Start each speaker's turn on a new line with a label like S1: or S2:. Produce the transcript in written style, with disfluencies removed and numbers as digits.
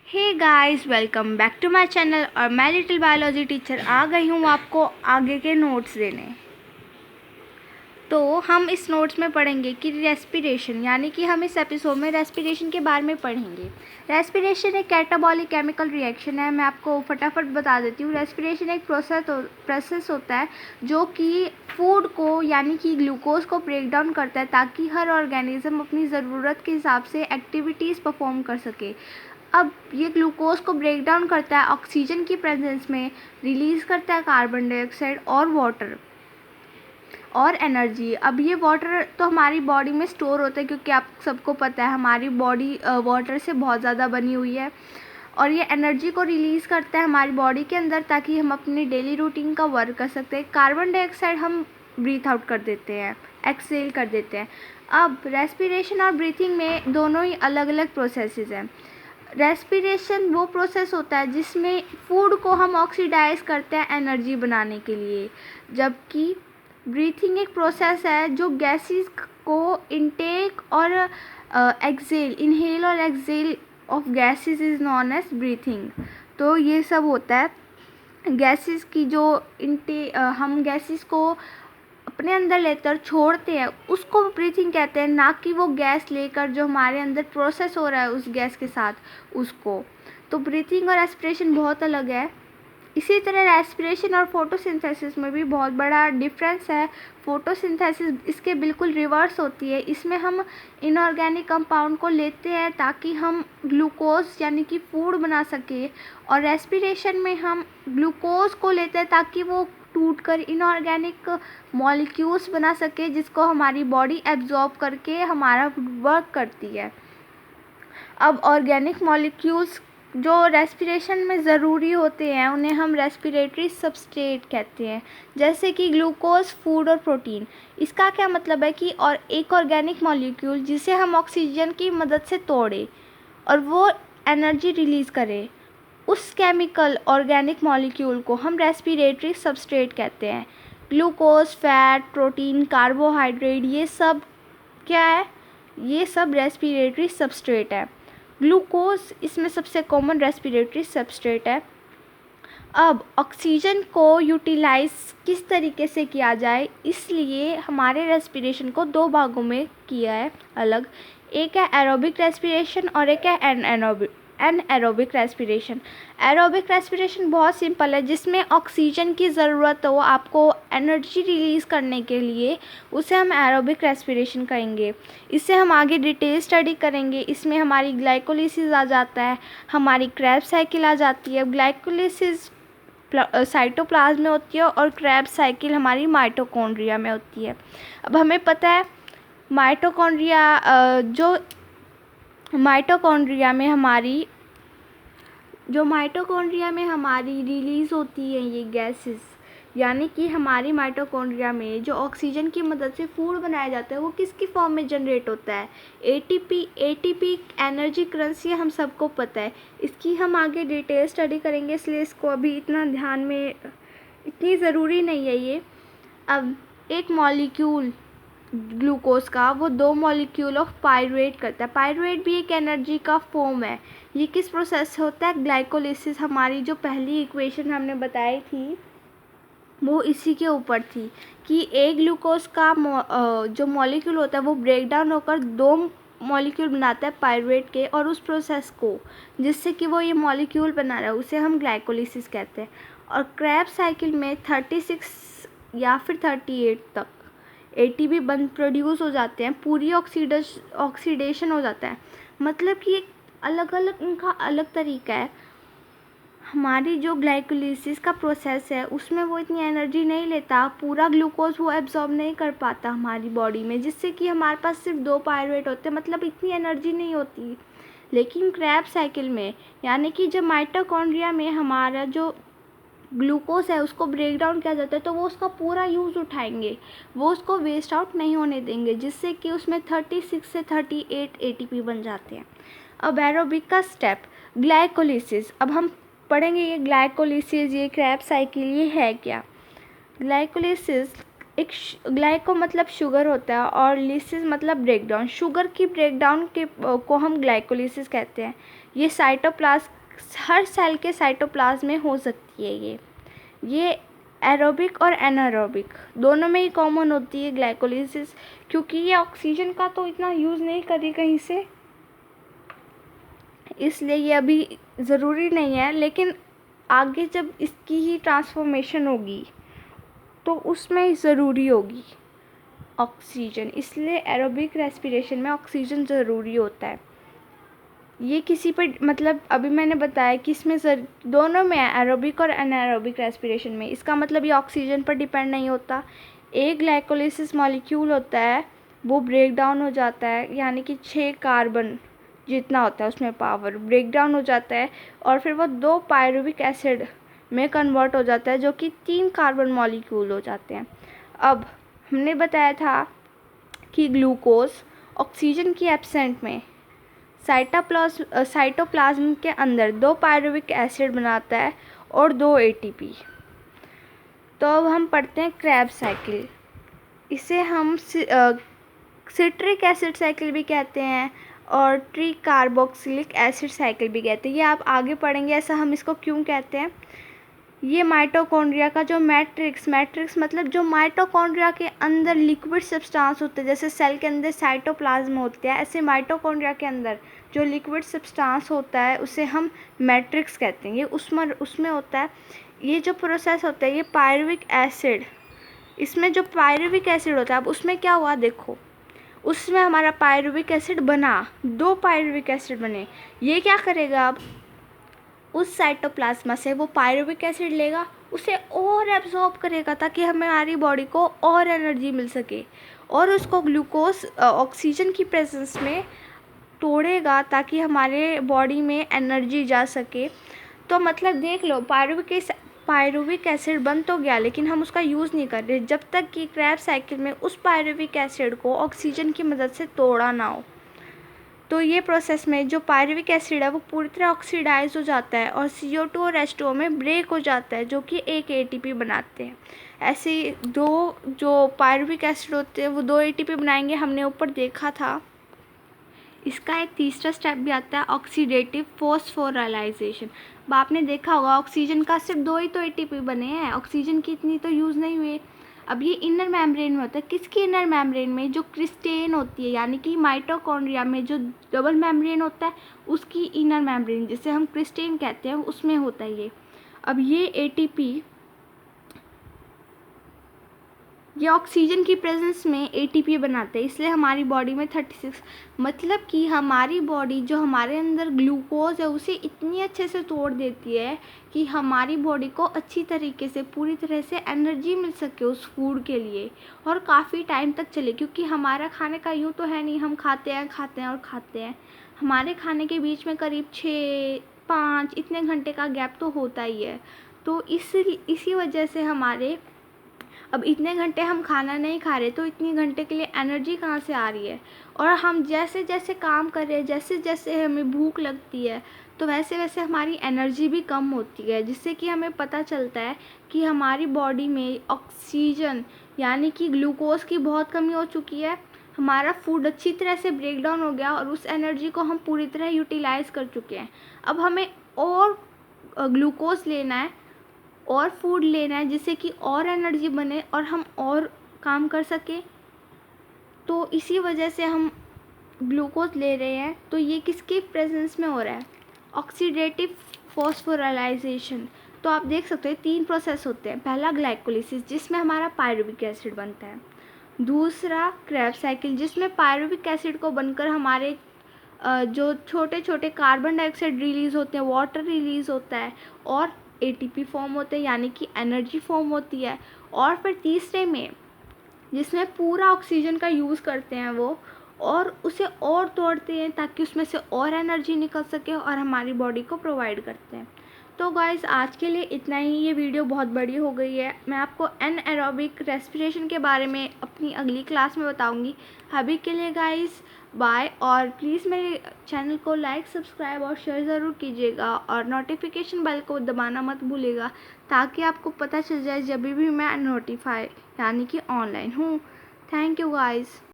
S1: Hey guys, welcome back to my channel. और मैं little biology teacher आ गई हूँ आपको आगे के नोट्स देने। तो हम इस नोट्स में पढ़ेंगे कि रेस्पिरेशन, यानी कि हम इस एपिसोड में रेस्पिरेशन के बारे में पढ़ेंगे। रेस्पिरेशन एक कैटाबॉलिक केमिकल रिएक्शन है। मैं आपको फटाफट बता देती हूँ। रेस्पिरेशन एक प्रोसेस होता है जो कि फूड को, यानी कि ग्लूकोज को ब्रेक डाउन करता है ताकि हर ऑर्गेनिज्म अपनी ज़रूरत के हिसाब से एक्टिविटीज़ परफॉर्म कर सके। अब ये ग्लूकोज को ब्रेक डाउन करता है ऑक्सीजन की प्रेजेंस में, रिलीज़ करता है कार्बन डाइऑक्साइड और वाटर और एनर्जी। अब ये वाटर तो हमारी बॉडी में स्टोर होता है, क्योंकि आप सबको पता है हमारी बॉडी वाटर से बहुत ज़्यादा बनी हुई है। और ये एनर्जी को रिलीज़ करता है हमारी बॉडी के अंदर ताकि हम अपनी डेली रूटीन का वर्क कर सकते हैं। कार्बन डाइऑक्साइड हम ब्रीथ आउट कर देते हैं, एक्सहेल कर देते हैं। अब रेस्पिरेशन और ब्रीथिंग में दोनों ही अलग अलग प्रोसेसेस हैं। रेस्पिरेशन वो प्रोसेस होता है जिसमें फूड को हम ऑक्सीडाइज करते हैं एनर्जी बनाने के लिए, जबकि ब्रीथिंग एक प्रोसेस है जो गैसेस को इनटेक और इनहेल और exhale of gases is known as breathing. तो ये सब होता है गैसेस की जो हम गैसेस को अपने अंदर लेकर छोड़ते हैं, उसको ब्रीथिंग कहते हैं, ना कि वो गैस लेकर जो हमारे अंदर प्रोसेस हो रहा है उस गैस के साथ उसको। तो ब्रीथिंग और रेस्पिरेशन बहुत अलग है। इसी तरह रेस्पिरेशन और फोटोसिंथेसिस में भी बहुत बड़ा डिफरेंस है। फोटोसिंथेसिस इसके बिल्कुल रिवर्स होती है। इसमें हम इनऑर्गेनिक कंपाउंड को लेते हैं ताकि हम ग्लूकोज यानी कि फूड बना सके, और रेस्पिरेशन में हम ग्लूकोज को लेते हैं ताकि वो टूटकर इनऑर्गेनिक मॉलिक्यूल्स बना सके, जिसको हमारी बॉडी एब्जॉर्ब करके हमारा वर्क करती है। अब ऑर्गेनिक मॉलिक्यूल्स जो रेस्पिरेशन में ज़रूरी होते हैं उन्हें हम रेस्पिरेटरी सबस्ट्रेट कहते हैं, जैसे कि ग्लूकोज, फूड और प्रोटीन। इसका क्या मतलब है कि और एक ऑर्गेनिक मॉलिक्यूल जिसे हम ऑक्सीजन की मदद से तोड़े और वो एनर्जी रिलीज़ करे, उस केमिकल ऑर्गेनिक मॉलिक्यूल को हम रेस्पिरेटरी सबस्ट्रेट कहते हैं। ग्लूकोज, फैट, प्रोटीन, कार्बोहाइड्रेट, ये सब क्या है? ये सब रेस्पिरेटरी सबस्ट्रेट है। ग्लूकोज इसमें सबसे कॉमन रेस्पिरेटरी सबस्ट्रेट है। अब ऑक्सीजन को यूटिलाइज किस तरीके से किया जाए, इसलिए हमारे रेस्पिरेशन को दो भागों में किया है अलग। एक है एरोबिक रेस्पिरेशन और एक है एनएरोबिक रेस्पिरेशन। एरोबिक रेस्पिरेशन बहुत सिंपल है, जिसमें ऑक्सीजन की ज़रूरत हो आपको एनर्जी रिलीज़ करने के लिए, उसे हम एरोबिक रेस्पिरेशन कहेंगे। इससे हम आगे डिटेल स्टडी करेंगे। इसमें हमारी ग्लाइकोलिसिस आ जाता है, हमारी क्रेब्स साइकिल आ जाती है। ग्लाइकोलिसिस साइटोप्लाज्म में होती है और क्रेब्स साइकिल हमारी माइटोकॉन्ड्रिया में होती है। अब हमें पता है माइटोकॉन्ड्रिया में हमारी रिलीज़ होती है ये गैसेस, यानी कि हमारी माइटोकॉन्ड्रिया में जो ऑक्सीजन की मदद से फूड बनाया जाता है वो किसकी फॉर्म में जनरेट होता है? एटीपी एनर्जी करेंसी, हम सबको पता है। इसकी हम आगे डिटेल स्टडी करेंगे, इसलिए इसको अभी इतनी ज़रूरी नहीं है ये। अब एक मॉलिक्यूल ग्लूकोज का वो दो मॉलिक्यूल ऑफ पायरुवेट करता है। पायरुवेट भी एक एनर्जी का फॉर्म है। ये किस प्रोसेस से होता है? ग्लाइकोलिसिस। हमारी जो पहली इक्वेशन हमने बताई थी वो इसी के ऊपर थी कि एक ग्लूकोज का जो मॉलिक्यूल होता है वो ब्रेक डाउन होकर दो मॉलिक्यूल बनाता है पायरुवेट के, और उस प्रोसेस को जिससे कि वो ये मॉलिक्यूल बना रहा है उसे हम ग्लाइकोलिसिस कहते हैं। और क्रेब्स साइकिल में 36 या फिर 38 तक एटीपी प्रोड्यूस हो जाते हैं, पूरी ऑक्सीडेशन हो जाता है। मतलब कि एक अलग अलग इनका अलग तरीका है। हमारी जो ग्लाइकोलिसिस का प्रोसेस है उसमें वो इतनी एनर्जी नहीं लेता, पूरा ग्लूकोज वो एब्जॉर्ब नहीं कर पाता हमारी बॉडी में, जिससे कि हमारे पास सिर्फ दो पायरुवेट होते हैं, मतलब इतनी एनर्जी नहीं होती। लेकिन क्रेब्स साइकिल में, यानी कि जब माइटोकॉन्ड्रिया में हमारा जो ग्लूकोज है उसको ब्रेक डाउन किया जाता है, तो वो उसका पूरा यूज़ उठाएंगे, वो उसको वेस्ट आउट नहीं होने देंगे, जिससे कि उसमें 36 से 38 एटीपी बन जाते हैं। अब एरोबिक का स्टेप ग्लाइकोलिसिस। अब हम पढ़ेंगे ये ग्लाइकोलिसिस, ये क्रेब्स साइकिल, ये है क्या? ग्लाइकोलिसिस एक ग्लाइको मतलब शुगर होता है और लिसिस मतलब ब्रेकडाउन। शुगर की ब्रेकडाउन को हम ग्लाइकोलिसिस कहते हैं। ये साइटोप्लाज्म हर सेल के साइटोप्लाज्म में हो सकती है। ये एरोबिक और एनारोबिक दोनों में ही कॉमन होती है ग्लाइकोलिसिस, क्योंकि ये ऑक्सीजन का तो इतना यूज़ नहीं करी कहीं से, इसलिए ये अभी ज़रूरी नहीं है। लेकिन आगे जब इसकी ही ट्रांसफॉर्मेशन होगी तो उसमें ज़रूरी होगी ऑक्सीजन, इसलिए एरोबिक रेस्पिरेशन में ऑक्सीजन ज़रूरी होता है। ये किसी पर मतलब अभी मैंने बताया कि इसमें दोनों में है, एरोबिक और एनारोबिक रेस्पिरेशन में। इसका मतलब ये ऑक्सीजन पर डिपेंड नहीं होता। एक ग्लाइकोलिसिस मॉलिक्यूल होता है वो ब्रेक डाउन हो जाता है, यानी कि 6 कार्बन जितना होता है उसमें पावर ब्रेक डाउन हो जाता है, और फिर वो 2 पायरुविक एसिड में कन्वर्ट हो जाता है, जो कि 3 कार्बन मॉलिक्यूल हो जाते हैं। अब हमने बताया था कि ग्लूकोज ऑक्सीजन की एब्सेंट में साइटोप्लाज्म के अंदर 2 पायरुविक एसिड बनाता है और 2 एटीपी। तो अब हम पढ़ते हैं क्रेब्स साइकिल। इसे हम सिट्रिक एसिड साइकिल भी कहते हैं और ट्री कार्बोक्सिलिक एसिड साइकिल भी कहते हैं। ये आप आगे पढ़ेंगे ऐसा हम इसको क्यों कहते हैं। ये माइटोकॉन्ड्रिया का जो मैट्रिक्स मतलब जो माइटोकॉन्ड्रिया के अंदर लिक्विड सब्सटेंस होते हैं, जैसे सेल के अंदर साइटोप्लाज्म होते हैं, ऐसे माइटोकॉन्ड्रिया के अंदर जो लिक्विड सब्सटेंस होता है उसे हम मैट्रिक्स कहते हैं। ये उसमें होता है। ये जो प्रोसेस होता है ये पायरुविक एसिड, इसमें जो पायरुविक एसिड होता है, अब उसमें क्या हुआ देखो, उसमें हमारा पायरुविक एसिड बना, 2 पायरुविक एसिड बने। ये क्या करेगा, अब उस साइटोप्लाज्मा से वो पायरुविक एसिड लेगा, उसे और एब्जॉर्ब करेगा ताकि हमारी बॉडी को और एनर्जी मिल सके, और उसको ग्लूकोज ऑक्सीजन की प्रेजेंस में तोड़ेगा ताकि हमारे बॉडी में एनर्जी जा सके। तो मतलब देख लो, पायरुविक एसिड बन तो गया लेकिन हम उसका यूज़ नहीं कर रहे जब तक कि क्रेब्स साइकिल में उस पायरुविक एसिड को ऑक्सीजन की मदद से तोड़ा ना हो। तो ये प्रोसेस में जो पायरुविक एसिड है वो पूरी तरह ऑक्सीडाइज हो जाता है और CO2 और H2O में ब्रेक हो जाता है, जो कि एक ATP बनाते हैं। ऐसे 2 जो पायरुविक एसिड होते हैं वो 2 ATP बनाएंगे, हमने ऊपर देखा था। इसका एक तीसरा स्टेप भी आता है, ऑक्सीडेटिव फॉस्फोराइलेशन। अब आपने देखा होगा ऑक्सीजन का सिर्फ 2 ही तो ATP बने हैं, ऑक्सीजन की इतनी तो यूज़ नहीं हुए। अब ये इनर मेम्ब्रेन में होता है। किसकी इनर मेम्ब्रेन में, जो क्रिस्टेन होती है, यानी कि माइटोकॉन्ड्रिया में जो डबल मेम्ब्रेन होता है उसकी इनर मेम्ब्रेन, जिसे हम क्रिस्टेन कहते हैं, उसमें होता है ये। अब ये ATP ये ऑक्सीजन की प्रेजेंस में ATP बनाते हैं, इसलिए हमारी बॉडी में 36, मतलब कि हमारी बॉडी जो हमारे अंदर ग्लूकोज है उसे इतनी अच्छे से तोड़ देती है कि हमारी बॉडी को अच्छी तरीके से पूरी तरह से एनर्जी मिल सके उस फूड के लिए, और काफ़ी टाइम तक चले। क्योंकि हमारा खाने का यूँ तो है नहीं, हम खाते हैं, हमारे खाने के बीच में करीब 6-5 इतने घंटे का गैप तो होता ही है। तो इसी वजह से हमारे अब इतने घंटे हम खाना नहीं खा रहे, तो इतनी घंटे के लिए एनर्जी कहाँ से आ रही है। और हम जैसे जैसे काम कर रहे हैं, जैसे जैसे हमें भूख लगती है, तो वैसे वैसे हमारी एनर्जी भी कम होती है, जिससे कि हमें पता चलता है कि हमारी बॉडी में ऑक्सीजन यानी कि ग्लूकोज की बहुत कमी हो चुकी है। हमारा फूड अच्छी तरह से ब्रेक डाउन हो गया और उस एनर्जी को हम पूरी तरह यूटिलाइज़ कर चुके हैं। अब हमें और ग्लूकोज लेना है और फूड लेना है, जिससे कि और एनर्जी बने और हम और काम कर सकें। तो इसी वजह से हम ग्लूकोज ले रहे हैं। तो ये किसके प्रेजेंस में हो रहा है, ऑक्सीडेटिव फॉस्फोराइलेशन। तो आप देख सकते हैं 3 प्रोसेस होते हैं। पहला ग्लाइकोलिसिस, जिसमें हमारा पायरुविक एसिड बनता है। दूसरा क्रेब्स साइकिल, जिसमें पायरुविक एसिड को बनकर हमारे जो छोटे छोटे कार्बन डाइऑक्साइड रिलीज़ होते हैं, वाटर रिलीज़ होता है और ATP फॉर्म होते हैं, यानी कि एनर्जी फॉर्म होती है। और फिर तीसरे में, जिसमें पूरा ऑक्सीजन का यूज़ करते हैं वो, और उसे और तोड़ते हैं ताकि उसमें से और एनर्जी निकल सके और हमारी बॉडी को प्रोवाइड करते हैं। तो गाइस आज के लिए इतना ही। ये वीडियो बहुत बड़ी हो गई है। मैं आपको एनाएरोबिक रेस्पिरेशन के बारे में अपनी अगली क्लास में बताऊंगी। अभी के लिए गाइस बाय, और प्लीज़ मेरे चैनल को लाइक, सब्सक्राइब और शेयर ज़रूर कीजिएगा, और नोटिफिकेशन बेल को दबाना मत भूलिएगा ताकि आपको पता चल जाए जब भी मैं नोटिफाई यानी कि ऑनलाइन हूँ। Thank you guys.